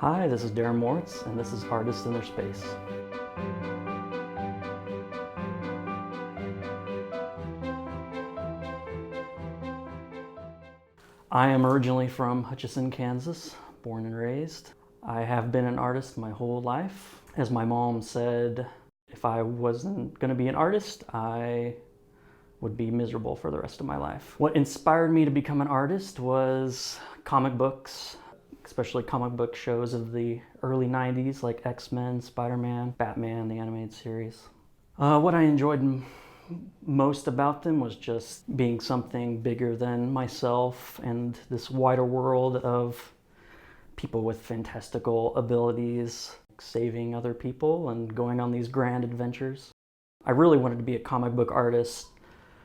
Hi, this is Darren Morawitz, and this is Artists in Their Space. I am originally from Hutchinson, Kansas, born and raised. I have been an artist my whole life. As my mom said, if I wasn't going to be an artist, I would be miserable for the rest of my life. What inspired me to become an artist was comic books, especially comic book shows of the early 90s like X-Men, Spider-Man, Batman, the animated series. What I enjoyed most about them was just being something bigger than myself and this wider world of people with fantastical abilities, saving other people and going on these grand adventures. I really wanted to be a comic book artist,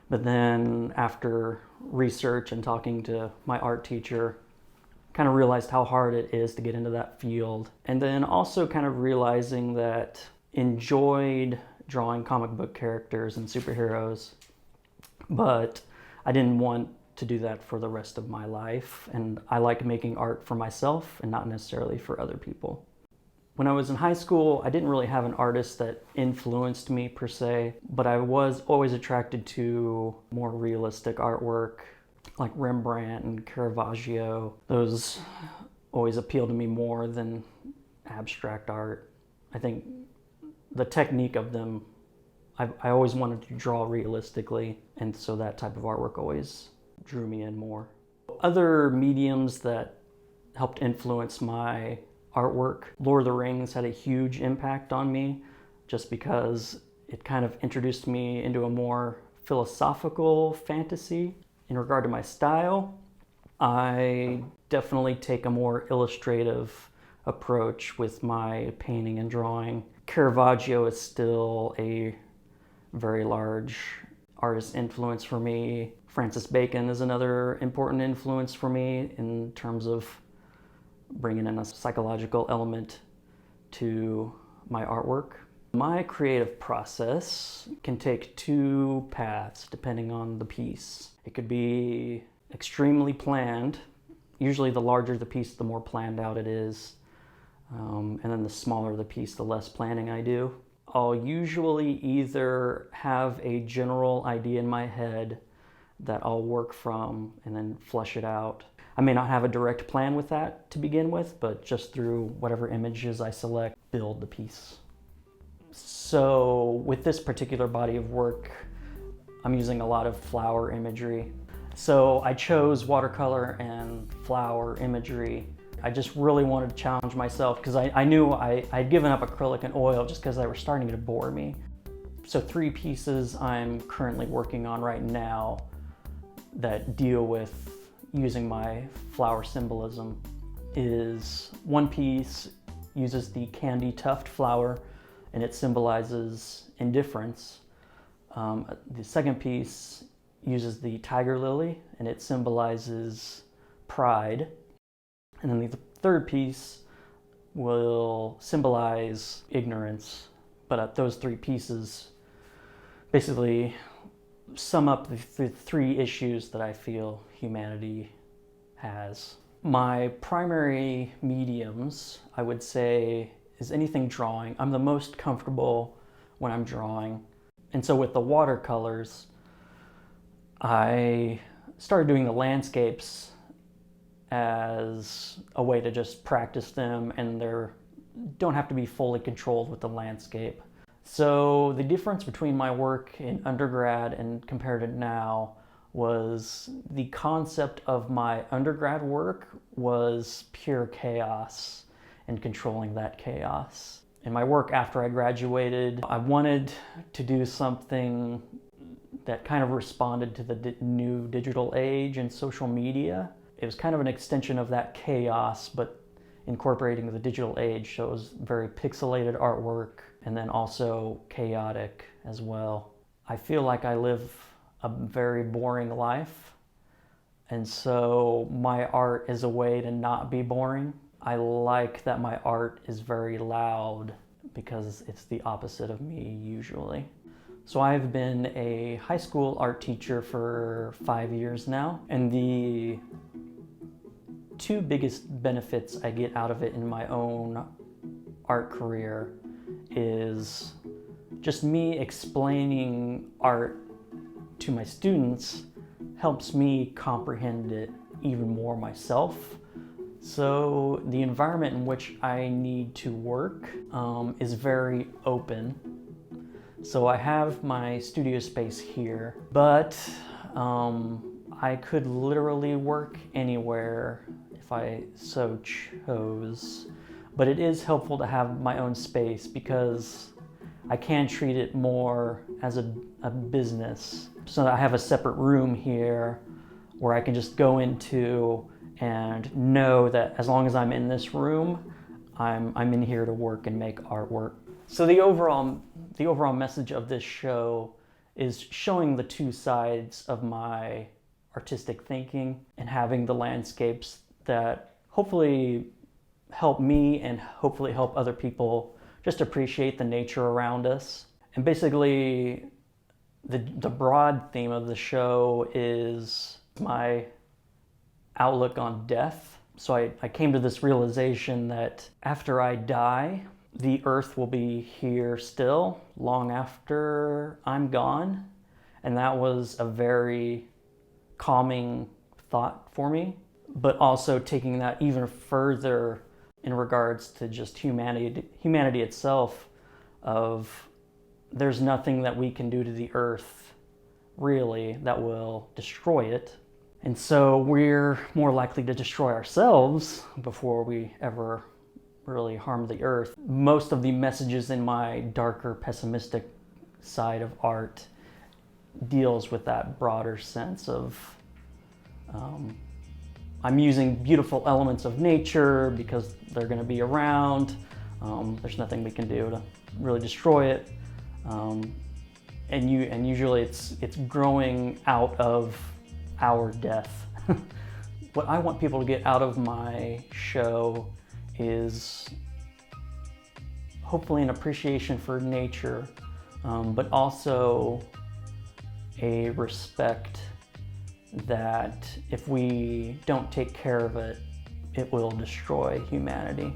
but then after research and talking to my art teacher, kind of realized how hard it is to get into that field. And then also kind of realizing that enjoyed drawing comic book characters and superheroes, but I didn't want to do that for the rest of my life. And I like making art for myself and not necessarily for other people. When I was in high school, I didn't really have an artist that influenced me per se, but I was always attracted to more realistic artwork like Rembrandt and Caravaggio. Those always appeal to me more than abstract art. I think the technique of them, I always wanted to draw realistically, and so that type of artwork always drew me in more. Other mediums that helped influence my artwork, Lord of the Rings had a huge impact on me just because it kind of introduced me into a more philosophical fantasy. In regard to my style, I definitely take a more illustrative approach with my painting and drawing. Caravaggio is still a very large artist influence for me. Francis Bacon is another important influence for me in terms of bringing in a psychological element to my artwork. My creative process can take two paths depending on the piece. It could be extremely planned. Usually the larger the piece, the more planned out it is. And then the smaller the piece, the less planning I do. I'll usually either have a general idea in my head that I'll work from and then flesh it out. I may not have a direct plan with that to begin with, but just through whatever images I select, build the piece. So with this particular body of work, I'm using a lot of flower imagery. So I chose watercolor and flower imagery. I just really wanted to challenge myself because I knew I'd given up acrylic and oil just because they were starting to bore me. So 3 pieces I'm currently working on right now that deal with using my flower symbolism is one piece uses the candy tuft flower and it symbolizes indifference. The second piece uses the tiger lily and it symbolizes pride. And then the third piece will symbolize ignorance. But those 3 pieces basically sum up the 3 issues that I feel humanity has. My primary mediums, I would say, is anything drawing. I'm the most comfortable when I'm drawing. And so with the watercolors, I started doing the landscapes as a way to just practice them, and they don't have to be fully controlled with the landscape. So the difference between my work in undergrad and compared to now was the concept of my undergrad work was pure chaos and controlling that chaos. In my work after I graduated, I wanted to do something that kind of responded to the new digital age and social media. It was kind of an extension of that chaos, but incorporating the digital age, so it was very pixelated artwork and then also chaotic as well. I feel like I live a very boring life, and so my art is a way to not be boring. I like that my art is very loud because it's the opposite of me usually. So I've been a high school art teacher for 5 years now, and the two biggest benefits I get out of it in my own art career is just me explaining art to my students helps me comprehend it even more myself. So the environment in which I need to work is very open. So I have my studio space here, but I could literally work anywhere if I so chose. But it is helpful to have my own space because I can treat it more as a business. So I have a separate room here where I can just go into and know that as long as I'm in this room, I'm in here to work and make artwork. So the overall message of this show is showing the two sides of my artistic thinking and having the landscapes that hopefully help me and hopefully help other people just appreciate the nature around us. And basically, the broad theme of the show is my outlook on death. So I came to this realization that after I die, the earth will be here still long after I'm gone. And that was a very calming thought for me, but also taking that even further in regards to just humanity itself, of there's nothing that we can do to the earth really that will destroy it. And so we're more likely to destroy ourselves before we ever really harm the earth. Most of the messages in my darker, pessimistic side of art deals with that broader sense of I'm using beautiful elements of nature because they're going to be around. There's nothing we can do to really destroy it. And usually it's growing out of our death. What I want people to get out of my show is hopefully an appreciation for nature, but also a respect that if we don't take care of it, it will destroy humanity.